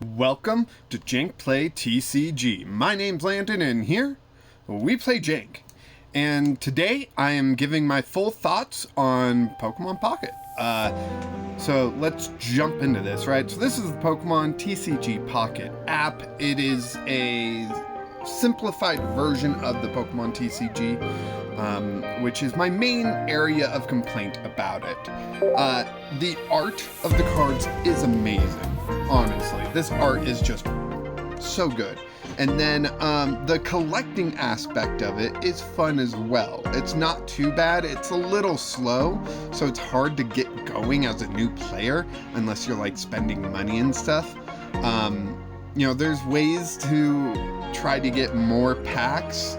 Welcome to Jank Play TCG. My name's Landon, and here we play Jank. And today I am giving my full thoughts on Pokemon Pocket. So let's jump into this, right? So this is the Pokemon TCG Pocket app. It is a simplified version of the Pokemon TCG, which is my main area of complaint about it. The art of the cards is amazing. Honestly, this art is just so good. And then the collecting aspect of it is fun as well. It's not too bad. It's a little slow, so it's hard to get going as a new player unless you're like spending money and stuff. There's ways to try to get more packs,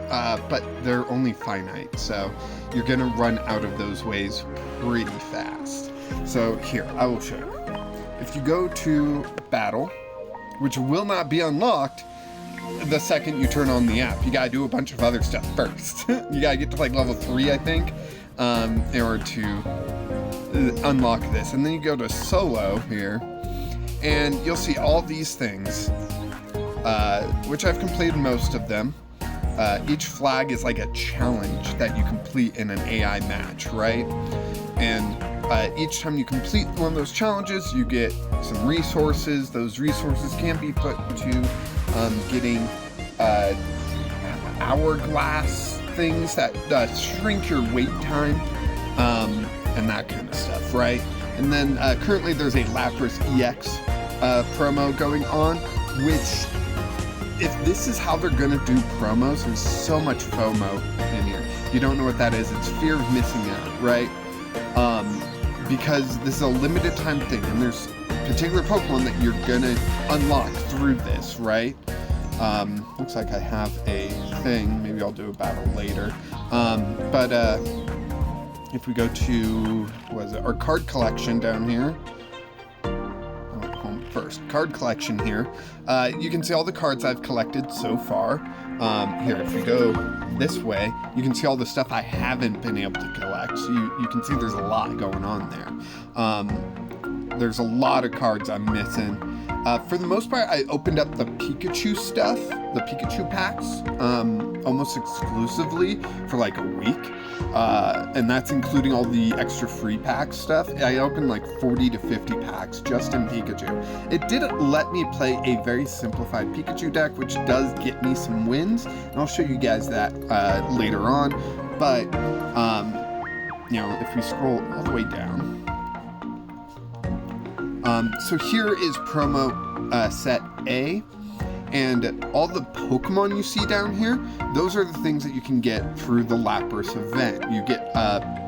but they're only finite, so you're gonna run out of those ways pretty fast. So here, I will show you. If you go to Battle, which will not be unlocked the second you turn on the app, you gotta do a bunch of other stuff first. You gotta get to like level 3, I think, in order to unlock this. And then you go to Solo here, and you'll see all these things, which I've completed most of them. Each flag is like a challenge that you complete in an AI match, right? And each time you complete one of those challenges, you get some resources. Those resources can be put to getting hourglass things that shrink your wait time, and that kind of stuff, right? And then currently there's a Lapras EX promo going on, which, if this is how they're gonna do promos, there's so much FOMO in here. If you don't know what that is, it's fear of missing out, right? Because this is a limited time thing, and there's particular Pokemon that you're gonna unlock through this, right? Looks like I have a thing. Maybe I'll do a battle later. But if we go to, our card collection down here. Home first. Card collection here. You can see all the cards I've collected so far. Here, if we go this way, you can see all the stuff I haven't been able to collect. So you can see there's a lot going on there. There's a lot of cards I'm missing. For the most part, I opened up the Pikachu stuff, the Pikachu packs, almost exclusively for like a week. And that's including all the extra free pack stuff. I opened like 40 to 50 packs just in Pikachu. It did let me play a very simplified Pikachu deck, which does get me some wins. And I'll show you guys that later on. But, if we scroll all the way down. So here is promo set A. And all the Pokemon you see down here, those are the things that you can get through the Lapras event. You get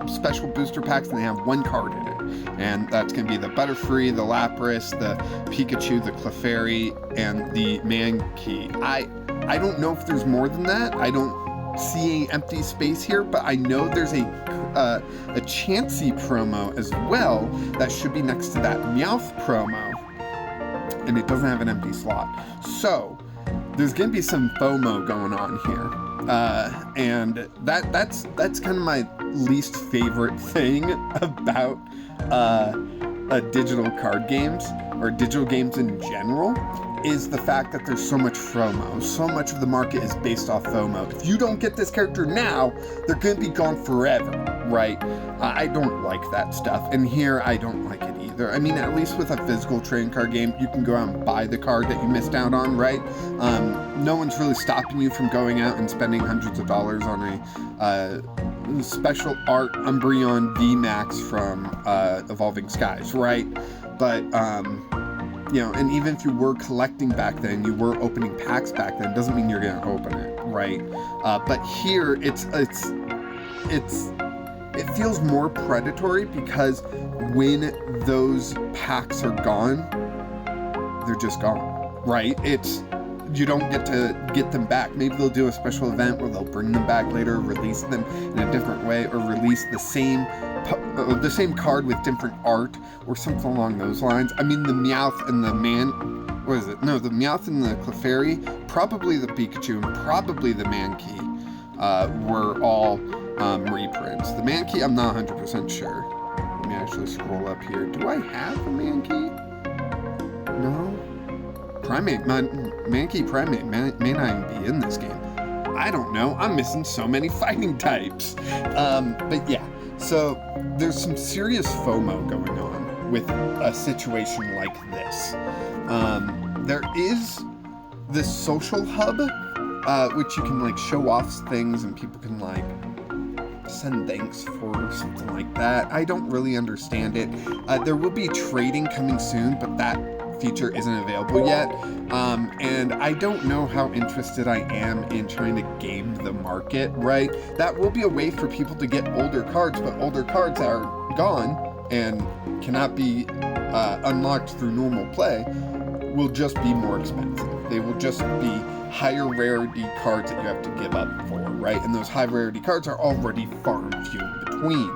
special booster packs, and they have one card in it. And that's going to be the Butterfree, the Lapras, the Pikachu, the Clefairy, and the Mankey. I don't know if there's more than that. I don't see any empty space here, but I know there's a Chansey promo as well that should be next to that Meowth promo. And it doesn't have an empty slot. So there's gonna be some FOMO going on here. And that's kind of my least favorite thing about digital card games, or digital games in general, is the fact that there's so much FOMO. So much of the market is based off FOMO. If you don't get this character now, they're gonna be gone forever, right? I don't like that stuff, and here I don't like it either. I mean, at least with a physical trading card game, you can go out and buy the card that you missed out on, right? No one's really stopping you from going out and spending hundreds of dollars on a special art Umbreon VMAX from Evolving Skies, right? But and even if you were collecting back then, you were opening packs back then, doesn't mean you're gonna open it, right? But here, it feels more predatory, because when those packs are gone, they're just gone, right? You don't get to get them back. Maybe they'll do a special event where they'll bring them back later, release them in a different way, or release the same card with different art or something along those lines. I mean, the Meowth and the the Meowth and the Clefairy, probably the Pikachu, and probably the Mankey were all reprints. The Mankey, I'm not 100% sure. Let me actually scroll up here. Do I have a Mankey? No? Primate, Mankey Primate may not even be in this game. I don't know. I'm missing so many fighting types. But yeah, so there's some serious FOMO going on with a situation like this. There is this social hub, which you can like show off things and people can like send thanks for or something like that. I don't really understand it. There will be trading coming soon, but that feature isn't available yet. And I don't know how interested I am in trying to game the market, right? That will be a way for people to get older cards, but older cards are gone and cannot be unlocked through normal play, will just be more expensive. They will just be higher rarity cards that you have to give up for, right? And those high rarity cards are already far and few in between.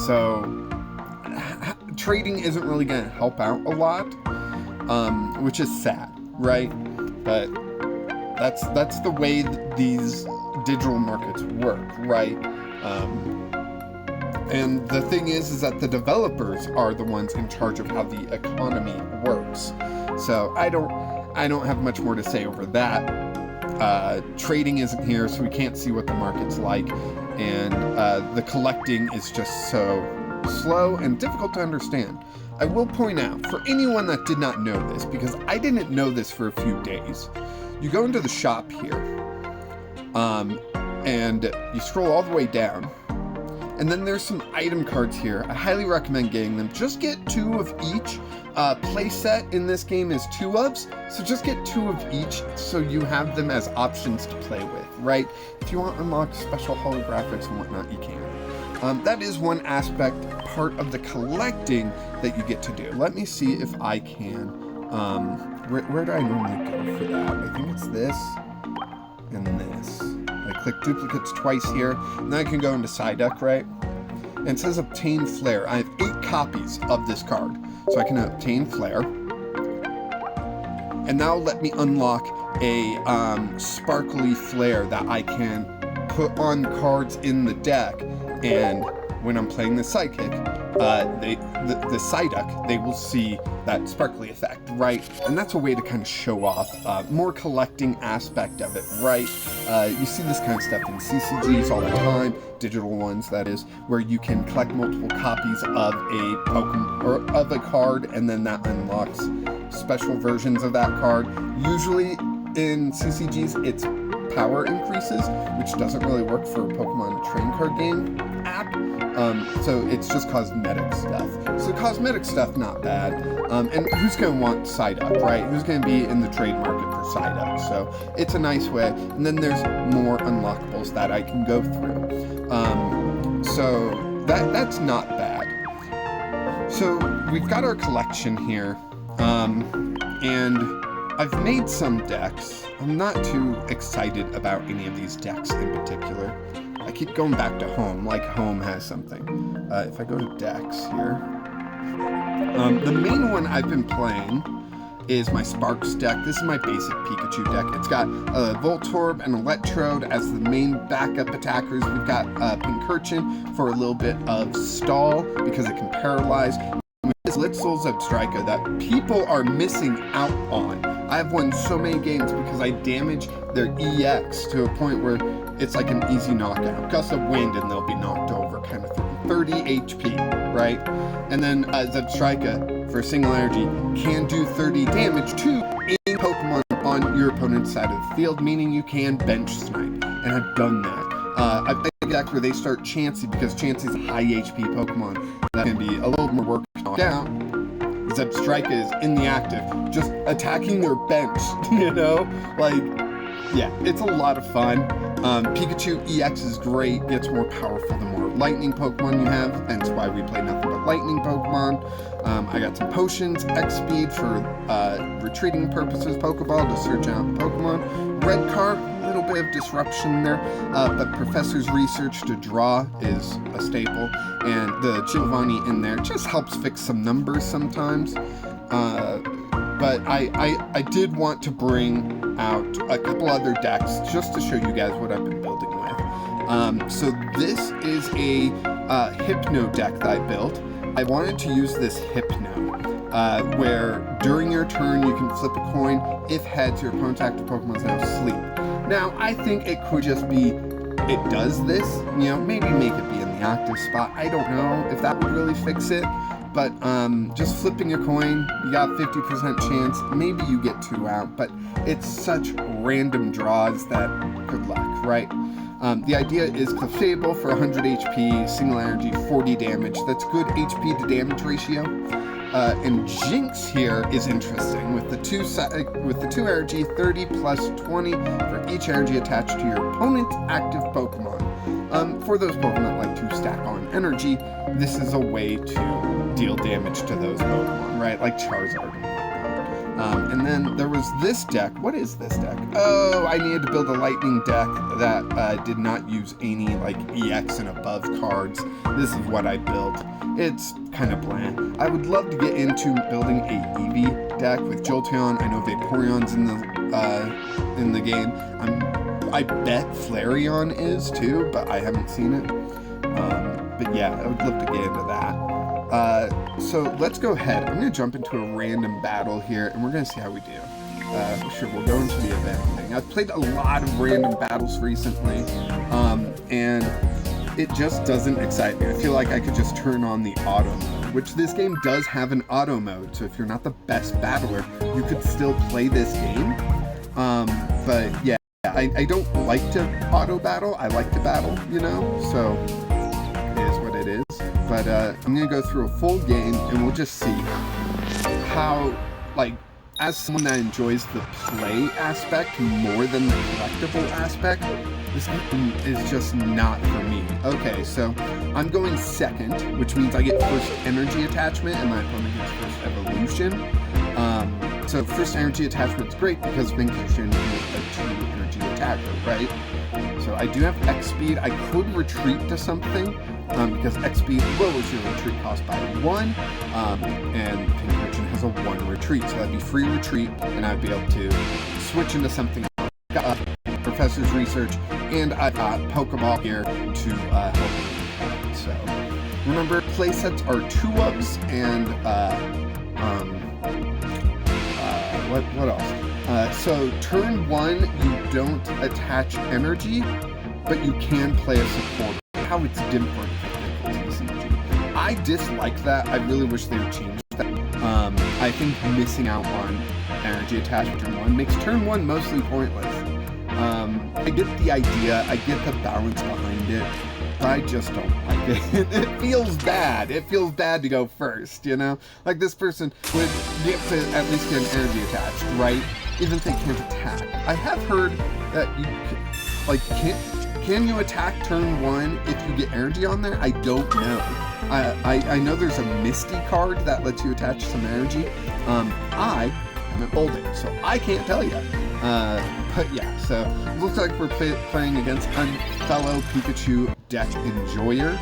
So trading isn't really going to help out a lot, which is sad, right? But that's the way these digital markets work, right? And the thing is that the developers are the ones in charge of how the economy works. So I don't have much more to say over that. Trading isn't here, so we can't see what the market's like, and the collecting is just so slow and difficult to understand. I will point out, for anyone that did not know this, because I didn't know this for a few days, you go into the shop here, and you scroll all the way down, and then there's some item cards here. I highly recommend getting them. Just get 2 of each. Play set in this game is 2 ofs, so just get 2 of each so you have them as options to play with, right? If you want unlocked special holographics and whatnot, you can. That is one aspect, part of the collecting that you get to do. Let me see if I can, where do I normally go for that? I think it's this and this. I click duplicates twice here, and then I can go into Psyduck, right? And it says obtain flare. I have 8 copies of this card, so I can obtain flare. And now let me unlock a sparkly flare that I can put on cards in the deck, and when I'm playing the Psychic, the Psyduck, they will see that sparkly effect, right? And that's a way to kind of show off more collecting aspect of it, right? You see this kind of stuff in CCGs all the time, digital ones that is, where you can collect multiple copies of a Pokemon or of a card, and then that unlocks special versions of that card. Usually in CCGs, it's power increases, which doesn't really work for a Pokemon trading card game app. So it's just cosmetic stuff. So cosmetic stuff, not bad. And who's going to want Psyduck, right? Who's going to be in the trade market for Psyduck? So it's a nice way. And then there's more unlockables that I can go through. So that's not bad. So we've got our collection here. And I've made some decks. I'm not too excited about any of these decks in particular. I keep going back to home, like home has something. If I go to decks here, the main one I've been playing is my Sparks deck. This is my basic Pikachu deck. It's got Voltorb and Electrode as the main backup attackers. We've got Pincurchin for a little bit of stall because it can paralyze. Litzel Zebstrika that people are missing out on. I've won so many games because I damage their EX to a point where it's like an easy knockout. Gust of wind and they'll be knocked over kind of thing. 30 HP, right? And then Zebstrika for single energy can do 30 damage to any Pokemon on your opponent's side of the field, meaning you can bench snipe. And I've done that. I've played decks where they start Chansey because Chansey's a high HP Pokemon that can be a little more work to knock down. Zebstrika is in the active, just attacking their bench, you know? Like, yeah, it's a lot of fun. Pikachu EX is great, gets more powerful the more lightning Pokemon you have, that's why we play nothing but lightning Pokemon. I got some potions, X speed for retreating purposes, Pokeball to search out Pokemon. Red card, a little bit of disruption there, but Professor's Research to draw is a staple, and the Giovanni in there just helps fix some numbers sometimes. But I did want to bring out a couple other decks just to show you guys what I've been building with. So this is a Hypno deck that I built. I wanted to use this Hypno where during your turn you can flip a coin. If heads, your opponent's active Pokemon is now asleep. Now, I think it could just be it does this, maybe make it be in the active spot. I don't know if that would really fix it, but just flipping a coin, you got 50% chance, maybe you get 2 out, but it's such random draws that good luck, right? The idea is Clefable for 100 HP, single energy, 40 damage. That's good HP to damage ratio. And Jinx here is interesting with the two energy, 30 plus 20 for each energy attached to your opponent's active Pokemon. For those Pokemon that like to stack on energy, this is a way to deal damage to those Pokemon, right? Like Charizard. And then there was this deck. What is this deck? Oh, I needed to build a lightning deck that did not use any like EX and above cards. This is what I built. It's kind of bland. I would love to get into building a Eevee deck with Jolteon. I know Vaporeon's in the game. I bet Flareon is too, but I haven't seen it. But yeah, I would love to get into that. So let's go ahead. I'm going to jump into a random battle here, and we're going to see how we do. Sure, we'll go into the event thing. I've played a lot of random battles recently, and it just doesn't excite me. I feel like I could just turn on the auto mode, which this game does have an auto mode, so if you're not the best battler, you could still play this game. But yeah, I don't like to auto battle. I like to battle, so it is what it is. But I'm going to go through a full game, and we'll just see how, as someone that enjoys the play aspect more than the collectible aspect, this game is just not for me. Okay, so I'm going second, which means I get first energy attachment, and my opponent gets first evolution. So first energy attachment is great because Vincation is a 2 energy attacker, right? So I do have X speed. I could retreat to something because X speed lowers your retreat cost by 1, and Vincation has a 1 retreat, so that'd be free retreat, and I'd be able to switch into something else. Got Professor's Research, and I've got Pokeball here to help me. So remember, playsets are 2-ups and what else? So turn 1, you don't attach energy, but you can play a supporter. How it's different from TCG. I dislike that. I really wish they would change that. I think missing out on energy attachment turn 1 makes turn 1 mostly pointless. I get the idea, I get the balance behind it, but I just don't like it. It feels bad. It feels bad to go first, Like this person would get to at least get an energy attached, right? Even if they can't attack. I have heard that you can you attack turn 1 if you get energy on there? I don't know. I know there's a Misty card that lets you attach some energy. I haven't pulled it, so I can't tell you. But yeah, so it looks like we're playing against a fellow Pikachu deck enjoyer.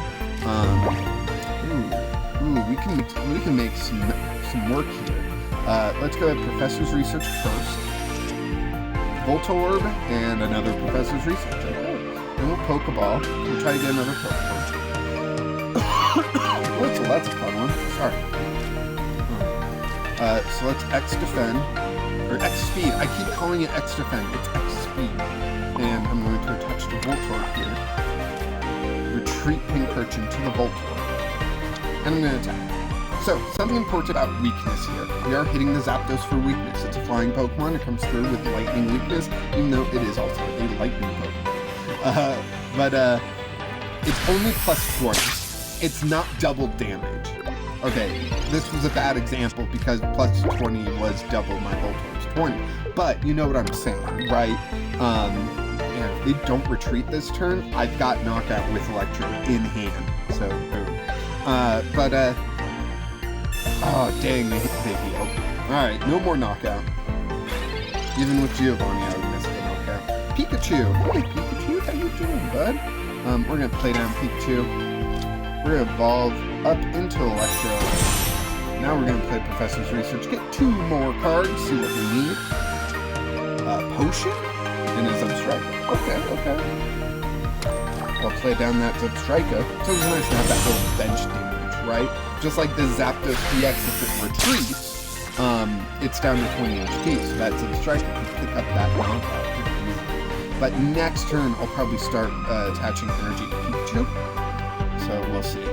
We can make some work here. Let's go with Professor's Research first. Voltorb and another Professor's Research. Okay. And we'll Pokeball. We'll try to get another Pokeball. Oh, so that's a fun one. Sorry. So let's X defend. Or X speed. I keep calling it X defend. It's X speed. And I'm going to attach the Voltorb here. Retreat Pincurchin to the Voltorb. And I'm going to attack. So, something important about weakness here. We are hitting the Zapdos for weakness. It's a flying Pokemon. It comes through with lightning weakness, even though it is also a lightning Pokemon. But it's only plus 20. It's not double damage. Okay, this was a bad example because plus 20 was double my Voltorb's 20. But you know what I'm saying, right? And if they don't retreat this turn, I've got Knockout with Electro in hand. So, boom. Oh, dang, they healed. Alright, no more Knockout. Even with Giovanni, I would miss the Knockout. Pikachu! Hey, Pikachu, how you doing, bud? We're gonna play down Pikachu. We're gonna evolve up into Electro. Now we're gonna play Professor's Research. Get 2 more cards, see what we need. Potion? And a Zubstrika. Okay. I'll play down that Zubstrika. It's always nice to have that little bench damage, right? Just like the Zapdos DX, if it retreats, it's down to 20 HP, so that's a strike. You can pick up that knockout. But next turn, I'll probably start attaching energy to Pikachu. So we'll see.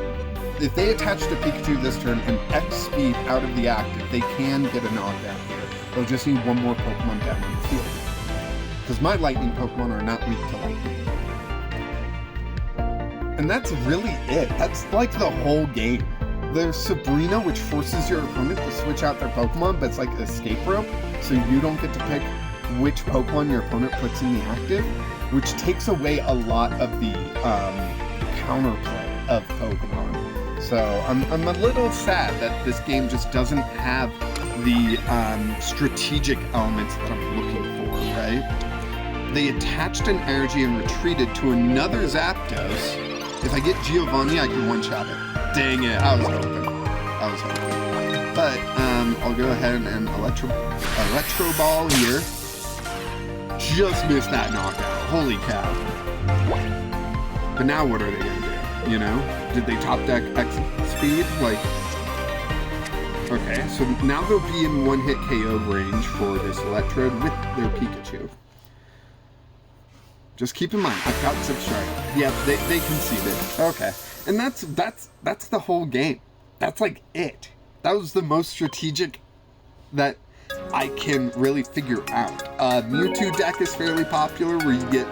If they attach to Pikachu this turn and X speed out of the active, they can get a knockdown here. They'll just need one more Pokemon down on the field. Because my lightning Pokemon are not weak to lightning. And that's really it. That's like the whole game. There's Sabrina, which forces your opponent to switch out their Pokemon, but it's like an escape rope, so you don't get to pick which Pokemon your opponent puts in the active, which takes away a lot of the counterplay of Pokemon. So I'm a little sad that this game just doesn't have the strategic elements that I'm looking for, right? They attached an energy and retreated to another Zapdos. If I get Giovanni, I can one-shot it. Dang it, I was hoping. But I'll go ahead and Electro Ball here. Just missed that knockout. Holy cow. But now what are they going to do? You know? Did they top deck X speed? Like, okay, so now they'll be in one-hit KO range for this Electrode with their Pikachu. Just keep in mind, I've got Zip Strike. Yeah, they conceded. Okay. And that's the whole game. That's like it. That was the most strategic that I can really figure out. Mewtwo deck is fairly popular, where you get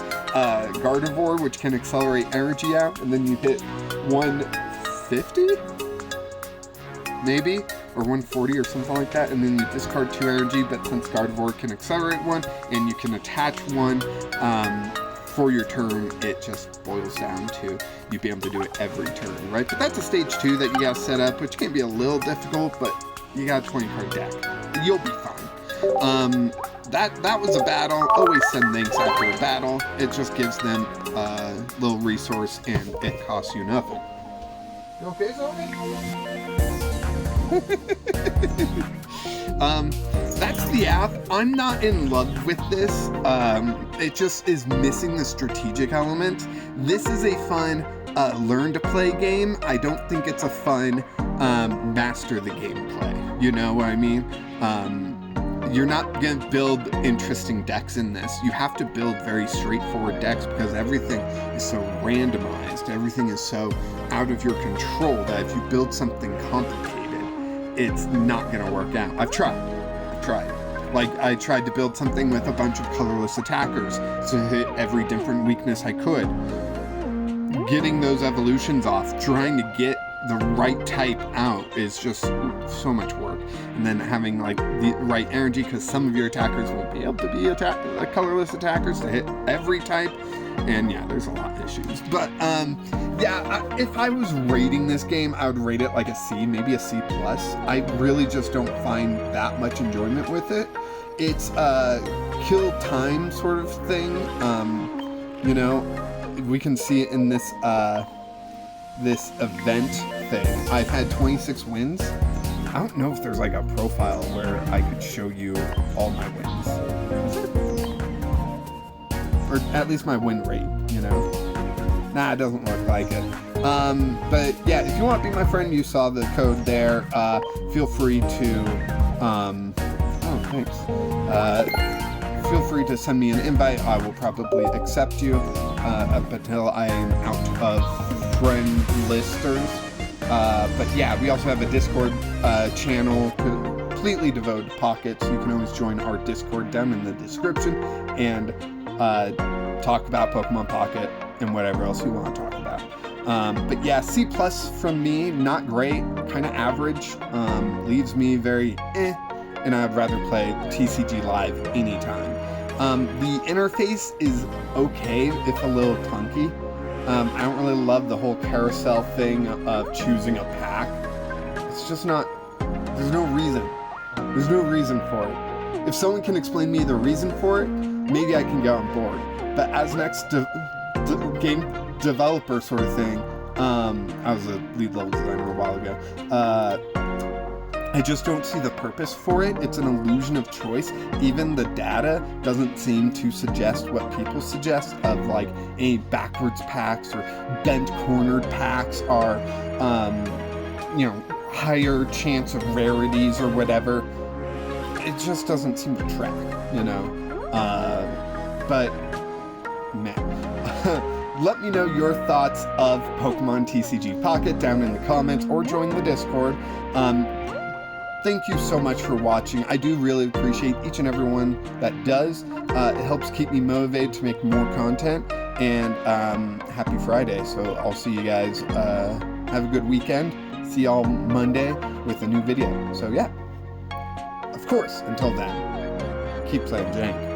Gardevoir, which can accelerate energy out, and then you hit 150? Maybe? Or 140 or something like that, and then you discard 2 energy, but since Gardevoir can accelerate 1, and you can attach 1, for your turn, it just boils down to you be able to do it every turn, right? But that's a stage 2 that you gotta set up, which can be a little difficult, but you got a 20-card deck. You'll be fine. That was a battle. Always send things after a battle. It just gives them a little resource, and it costs you nothing. You okay, Zoe? That's the app. I'm not in love with this. It just is missing the strategic element. This is a fun learn to play game. I don't think it's a fun master the gameplay. You know what I mean? You're not going to build interesting decks in this. You have to build very straightforward decks because everything is so randomized. Everything is so out of your control that if you build something complicated, it's not going to work out. I've tried. Like, I tried to build something with a bunch of colorless attackers to hit every different weakness I could. Getting those evolutions off, trying to get the right type out is just so much work. And then having, like, the right energy, because some of your attackers won't be able to be colorless attackers to hit every type. And yeah, there's a lot of issues. But if I was rating this game, I would rate it like a C, maybe a C+. I really just don't find that much enjoyment with it. It's a kill time sort of thing. You know, we can see it in this this event thing. I've had 26 wins. I don't know if there's like a profile where I could show you all my wins. Or at least my win rate, you know? Nah, it doesn't look like it. But yeah, if you want to be my friend, you saw the code there. Feel free to, thanks. Feel free to send me an invite. I will probably accept you up until I am out of friend listers. But yeah, we also have a Discord channel completely devoted to Pocket, so you can always join our Discord down in the description and talk about Pokemon Pocket and whatever else you want to talk about. But yeah, C+ from me, not great, kind of average, leaves me very and I'd rather play TCG Live anytime. The interface is okay, if a little clunky. I don't really love the whole carousel thing of choosing a pack. It's just not, there's no reason. There's no reason for it. If someone can explain me the reason for it, maybe I can get on board. But as an game developer sort of thing, I was a lead level designer a while ago, I just don't see the purpose for it. It's an illusion of choice. Even the data doesn't seem to suggest what people suggest of like any backwards packs or bent cornered packs are, higher chance of rarities or whatever, it just doesn't seem to track, you know? But, man. Let me know your thoughts of Pokemon TCG Pocket down in the comments or join the Discord. Thank you so much for watching. I do really appreciate each and every one that does. It helps keep me motivated to make more content. And happy Friday. So I'll see you guys. Have a good weekend. See y'all Monday with a new video. So yeah. Of course, until then, keep playing Jank.